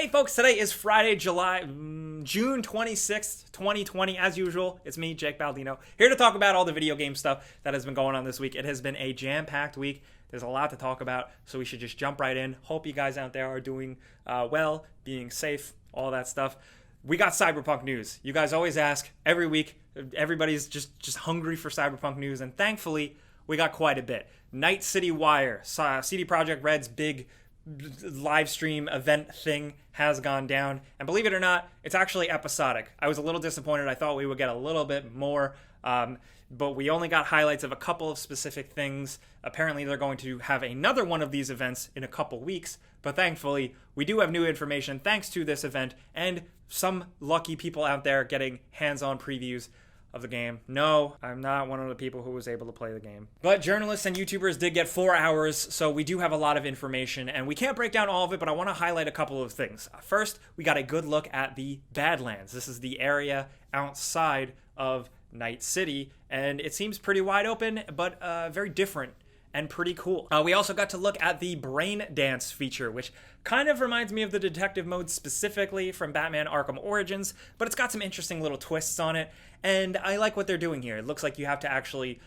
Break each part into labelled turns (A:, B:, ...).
A: folks, today is Friday, June 26th, 2020. As usual, it's me, Jake Baldino, here to talk about all the video game stuff that has been going on this week. It has been a jam-packed week. There's a lot to talk about, so we should just jump right in. Hope you guys out there are doing well, being safe, all that stuff. We got Cyberpunk news. You guys always ask every week. Everybody's just hungry for Cyberpunk news, and thankfully, we got quite a bit. Night City Wire, CD Projekt Red's big live stream event thing has gone down, and believe it or not, it's actually episodic. I was a little disappointed. I thought we would get a little bit more, but we only got highlights of a couple of specific things. Apparently they're going to have another one of these events in a couple weeks, but thankfully we do have new information thanks to this event and some lucky people out there getting hands-on previews of the game. No, I'm not one of the people who was able to play the game. But journalists and YouTubers did get 4 hours, so we do have a lot of information, and we can't break down all of it, but I want to highlight a couple of things. First, we got a good look at the Badlands. This is the area outside of Night City, and it seems pretty wide open, but very different and pretty cool. We also got to look at the Brain Dance feature, which kind of reminds me of the detective mode specifically from Batman Arkham Origins, but it's got some interesting little twists on it, and I like what they're doing here. It looks like you have to actually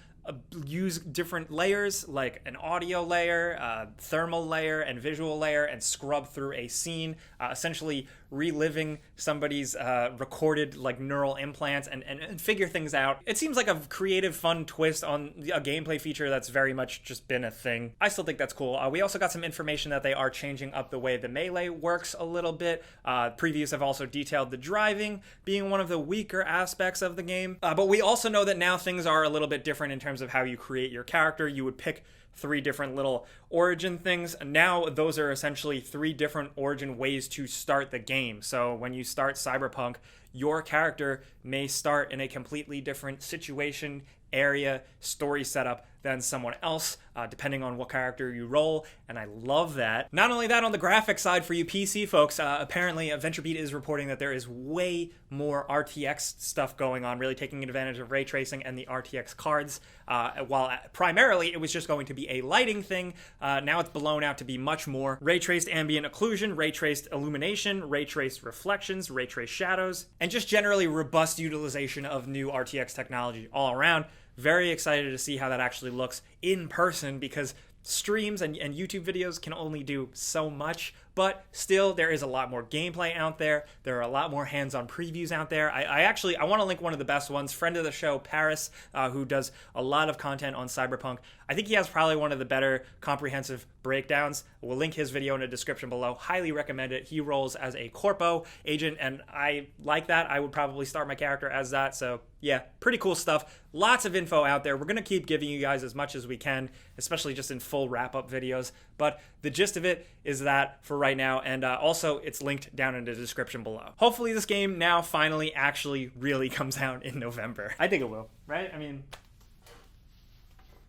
A: use different layers, like an audio layer, thermal layer, and visual layer, and scrub through a scene, essentially reliving somebody's recorded like neural implants and figure things out. It seems like a creative, fun twist on a gameplay feature that's very much just been a thing. I still think that's cool. We also got some information that they are changing up the way the melee works a little bit. Previews have also detailed the driving being one of the weaker aspects of the game. But we also know that now things are a little bit different in terms of how you create your character. You would pick 3 different little origin things. Now those are essentially 3 different origin ways to start the game. So when you start Cyberpunk, your character may start in a completely different situation, area, story setup than someone else, depending on what character you roll, and I love that. Not only that, on the graphics side for you PC folks, apparently VentureBeat is reporting that there is way more RTX stuff going on, really taking advantage of ray tracing and the RTX cards, while primarily it was just going to be a lighting thing. Now it's blown out to be much more. Ray traced ambient occlusion, ray traced illumination, ray traced reflections, ray traced shadows, and just generally robust utilization of new RTX technology all around. Very excited to see how that actually looks in person, because streams and YouTube videos can only do so much, but still there is a lot more gameplay out there. There are a lot more hands-on previews out there. I want to link one of the best ones, friend of the show, Paris, who does a lot of content on Cyberpunk. I think he has probably one of the better comprehensive breakdowns. We'll link his video in the description below. Highly recommend it. He rolls as a Corpo agent, and I like that. I would probably start my character as that, so yeah, pretty cool stuff. Lots of info out there. We're going to keep giving you guys as much as we can, especially just in full wrap-up videos. But the gist of it is that for right now, and also it's linked down in the description below. Hopefully this game now finally actually really comes out in November. I think it will, right? I mean,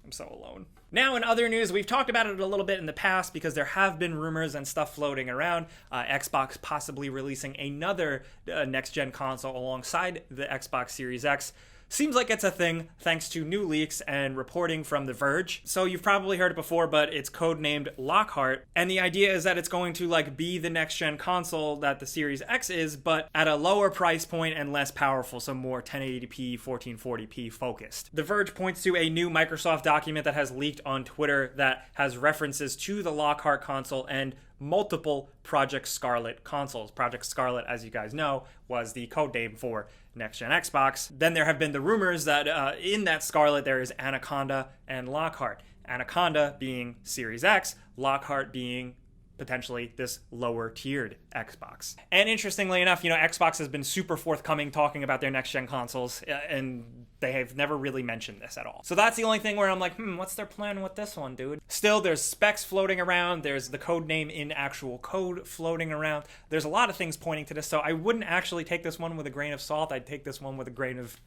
A: I'm so alone. Now in other news, we've talked about it a little bit in the past because there have been rumors and stuff floating around. Xbox possibly releasing another next-gen console alongside the Xbox Series X. Seems like it's a thing thanks to new leaks and reporting from The Verge. So you've probably heard it before, but it's codenamed Lockhart. And the idea is that it's going to be the next gen console that the Series X is, but at a lower price point and less powerful, so more 1080p, 1440p focused. The Verge points to a new Microsoft document that has leaked on Twitter that has references to the Lockhart console and multiple Project Scarlet consoles. Project Scarlet, as you guys know, was the code name for next-gen Xbox. Then there have been the rumors that in that Scarlet there is Anaconda and Lockhart. Anaconda being Series X, Lockhart being potentially this lower-tiered Xbox. And interestingly enough, Xbox has been super forthcoming talking about their next-gen consoles, and they have never really mentioned this at all. So that's the only thing where I'm like, what's their plan with this one, dude? Still, there's specs floating around. There's the code name in actual code floating around. There's a lot of things pointing to this, so I wouldn't actually take this one with a grain of salt. I'd take this one with a grain of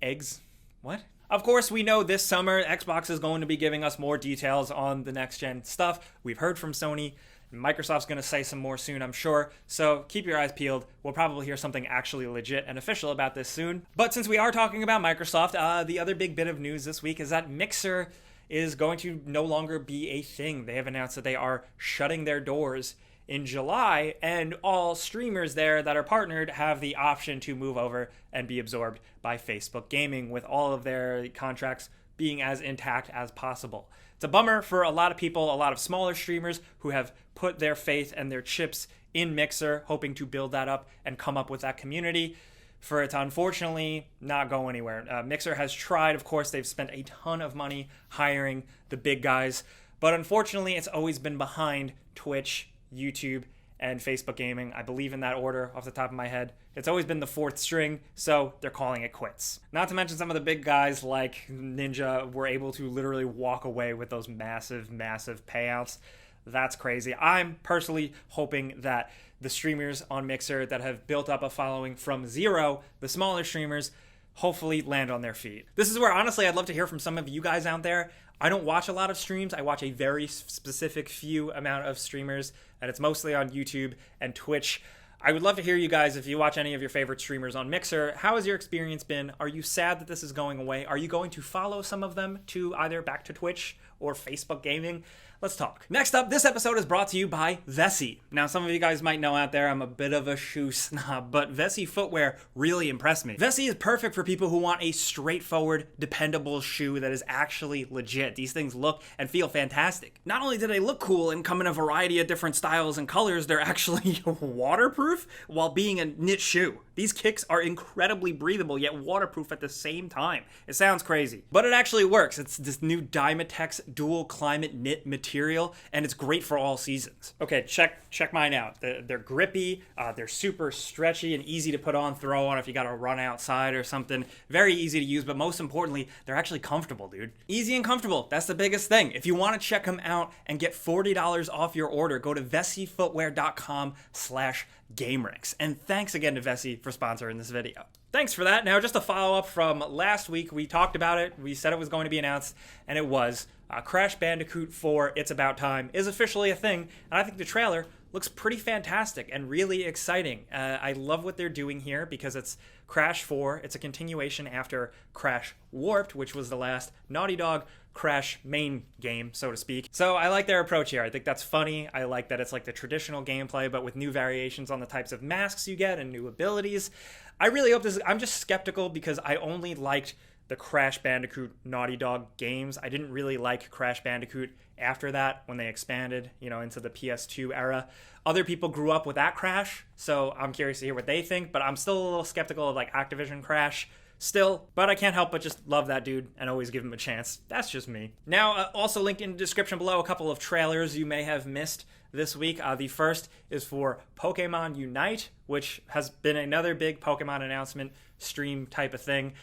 A: eggs. What? Of course, we know this summer Xbox is going to be giving us more details on the next-gen stuff. We've heard from Sony. Microsoft's going to say some more soon, I'm sure, so keep your eyes peeled. We'll probably hear something actually legit and official about this soon. But since we are talking about Microsoft, the other big bit of news this week is that Mixer is going to no longer be a thing. They have announced that they are shutting their doors in July, and all streamers there that are partnered have the option to move over and be absorbed by Facebook Gaming, with all of their contracts being as intact as possible. It's a bummer for a lot of people, a lot of smaller streamers who have put their faith and their chips in Mixer, hoping to build that up and come up with that community, for it to unfortunately not go anywhere. Mixer has tried, of course, they've spent a ton of money hiring the big guys, but unfortunately it's always been behind Twitch, YouTube, and Facebook Gaming. I believe in that order off the top of my head. It's always been the fourth string, so they're calling it quits. Not to mention some of the big guys like Ninja were able to literally walk away with those massive, massive payouts. That's crazy. I'm personally hoping that the streamers on Mixer that have built up a following from zero, the smaller streamers, hopefully land on their feet. This is where, honestly, I'd love to hear from some of you guys out there. I don't watch a lot of streams. I watch a very specific few amount of streamers, and it's mostly on YouTube and Twitch. I would love to hear you guys, if you watch any of your favorite streamers on Mixer, how has your experience been? Are you sad that this is going away? Are you going to follow some of them to either back to Twitch or Facebook Gaming? Let's talk. Next up, this episode is brought to you by Vesey. Now, some of you guys might know out there I'm a bit of a shoe snob, but Vesey footwear really impressed me. Vesey is perfect for people who want a straightforward, dependable shoe that is actually legit. These things look and feel fantastic. Not only do they look cool and come in a variety of different styles and colors, they're actually waterproof while being a knit shoe. These kicks are incredibly breathable, yet waterproof at the same time. It sounds crazy, but it actually works. It's this new Dymatex dual climate knit material, and it's great for all seasons. Okay, check mine out. They're grippy, they're super stretchy and easy to put on, throw on if you gotta run outside or something. Very easy to use, but most importantly, they're actually comfortable, dude. Easy and comfortable, that's the biggest thing. If you wanna check them out and get $40 off your order, go to veseyfootwear.com/gameranx. And thanks again to Vesey for sponsoring this video. Thanks for that. Now, just a follow-up from last week, we talked about it, we said it was going to be announced, and it was. Crash Bandicoot 4, It's About Time, is officially a thing, and I think the trailer looks pretty fantastic and really exciting. I love what they're doing here because it's Crash 4, it's a continuation after Crash Warped, which was the last Naughty Dog Crash main game, so to speak. So I like their approach here. I think that's funny. I like that it's like the traditional gameplay, but with new variations on the types of masks you get and new abilities. I really hope this is, I'm just skeptical because I only liked the Crash Bandicoot Naughty Dog games. I didn't really like Crash Bandicoot after that when they expanded, into the PS2 era. Other people grew up with that Crash, so I'm curious to hear what they think, but I'm still a little skeptical of like Activision Crash still, but I can't help but just love that dude and always give him a chance. That's just me. Now, also linked in the description below, a couple of trailers you may have missed this week. The first is for Pokemon Unite, which has been another big Pokemon announcement stream type of thing.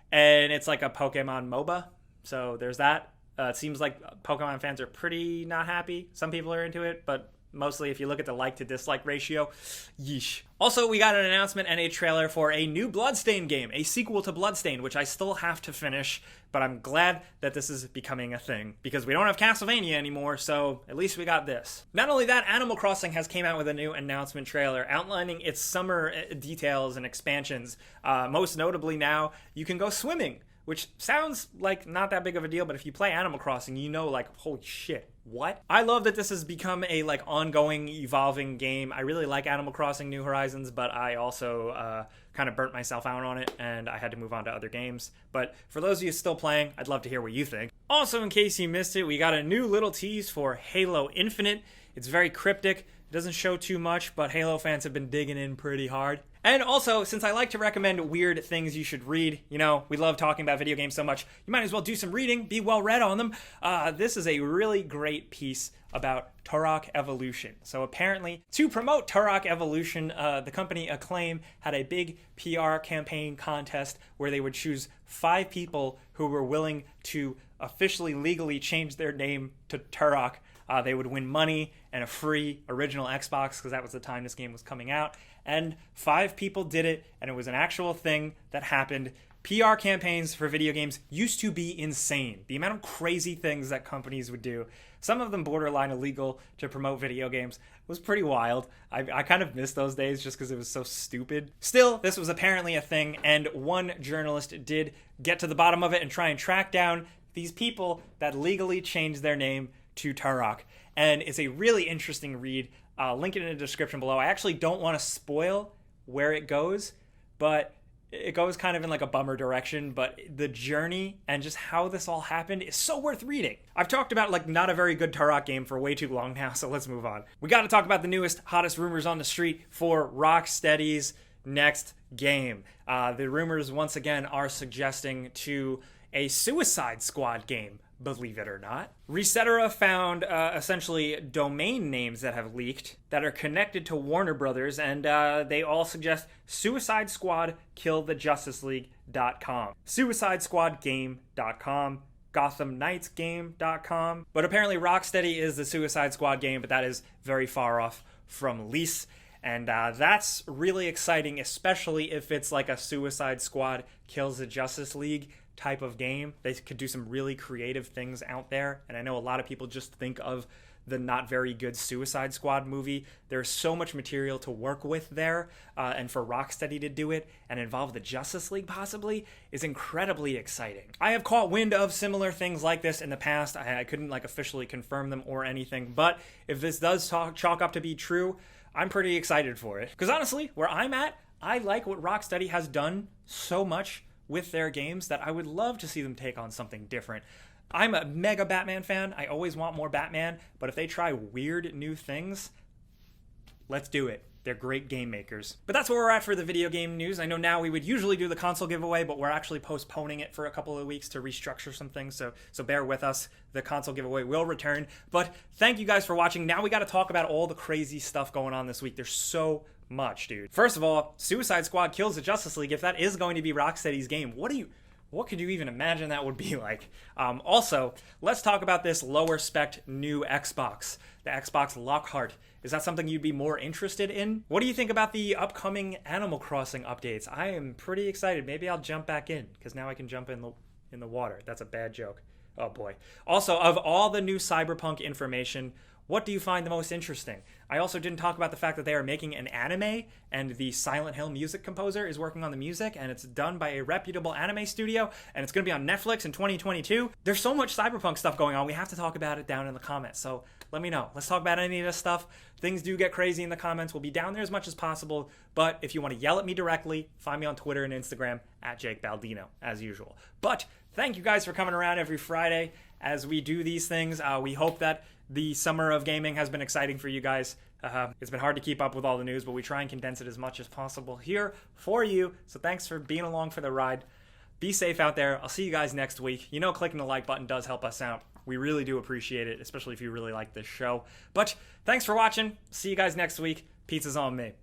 A: And it's like a Pokemon MOBA, so there's that. It seems like Pokemon fans are pretty not happy. Some people are into it, but mostly if you look at the like to dislike ratio, yeesh. Also, we got an announcement and a trailer for a new Bloodstained game, a sequel to Bloodstained, which I still have to finish, but I'm glad that this is becoming a thing, because we don't have Castlevania anymore, so at least we got this. Not only that, Animal Crossing has came out with a new announcement trailer outlining its summer details and expansions. Most notably now, you can go swimming, which sounds like not that big of a deal, but if you play Animal Crossing, like, holy shit, what? I love that this has become a like ongoing, evolving game. I really like Animal Crossing New Horizons, but I also kind of burnt myself out on it, and I had to move on to other games. But for those of you still playing, I'd love to hear what you think. Also, in case you missed it, we got a new little tease for Halo Infinite. It's very cryptic. It doesn't show too much, but Halo fans have been digging in pretty hard. And also, since I like to recommend weird things you should read, we love talking about video games so much, you might as well do some reading, be well read on them. This is a really great piece about Turok Evolution. So apparently, to promote Turok Evolution, the company Acclaim had a big PR campaign contest where they would choose 5 people who were willing to officially, legally change their name to Turok. They would win money and a free original Xbox, because that was the time this game was coming out. And 5 people did it, and it was an actual thing that happened. PR campaigns for video games used to be insane. The amount of crazy things that companies would do, some of them borderline illegal to promote video games, was pretty wild. I kind of miss those days just because it was so stupid. Still, this was apparently a thing, and one journalist did get to the bottom of it and try and track down these people that legally changed their name to Turok. and it's a really interesting read. Link it in the description below. I actually don't want to spoil where it goes, but it goes kind of in like a bummer direction, but the journey and just how this all happened is so worth reading. I've talked about like not a very good Turok game for way too long now, so let's move on. We got to talk about the newest, hottest rumors on the street for Rocksteady's next game. The rumors once again are suggesting to a Suicide Squad game, believe it or not. Resetera found essentially domain names that have leaked that are connected to Warner Brothers, and they all suggest Suicide Squad Kill the Justice League.com, SuicideSquadGame.com, GothamKnightsGame.com. But apparently Rocksteady is the Suicide Squad game, but that is very far off from release. And that's really exciting, especially if it's like a Suicide Squad Kills the Justice League type of game. They could do some really creative things out there, and I know a lot of people just think of the not very good Suicide Squad movie. There's so much material to work with there, and for Rocksteady to do it and involve the Justice League possibly is incredibly exciting. I have caught wind of similar things like this in the past. I couldn't like officially confirm them or anything, but if this does chalk up to be true, I'm pretty excited for it. Because honestly, where I'm at, I like what Rocksteady has done so much with their games that I would love to see them take on something different. I'm a mega Batman fan. I always want more Batman, but if they try weird new things, let's do it. They're great game makers. But that's where we're at for the video game news. I know now we would usually do the console giveaway, but we're actually postponing it for a couple of weeks to restructure some things, so bear with us. The console giveaway will return. But thank you guys for watching. Now we got to talk about all the crazy stuff going on this week. There's so much, dude. First of all, Suicide Squad Kills the Justice League. If that is going to be Rocksteady's game, what could you even imagine that would be like? Also, let's talk about this lower spec new Xbox, the Xbox Lockhart. Is that something you'd be more interested in? What do you think about the upcoming Animal Crossing updates? I am pretty excited. Maybe I'll jump back in, because now I can jump in the water. That's a bad joke. Oh boy. Also, of all the new Cyberpunk information, what do you find the most interesting? I also didn't talk about the fact that they are making an anime, and the Silent Hill music composer is working on the music, and it's done by a reputable anime studio, and it's going to be on Netflix in 2022. There's so much Cyberpunk stuff going on. We have to talk about it down in the comments, so let me know. Let's talk about any of this stuff. Things do get crazy in the comments. We'll be down there as much as possible, but if you want to yell at me directly, find me on Twitter and Instagram at Jake Baldino, as usual. But thank you guys for coming around every Friday as we do these things. We hope that the summer of gaming has been exciting for you guys. It's been hard to keep up with all the news, but we try and condense it as much as possible here for you. So thanks for being along for the ride. Be safe out there. I'll see you guys next week. You know, clicking the like button does help us out. We really do appreciate it, especially if you really like this show. But thanks for watching. See you guys next week. Pizza's on me.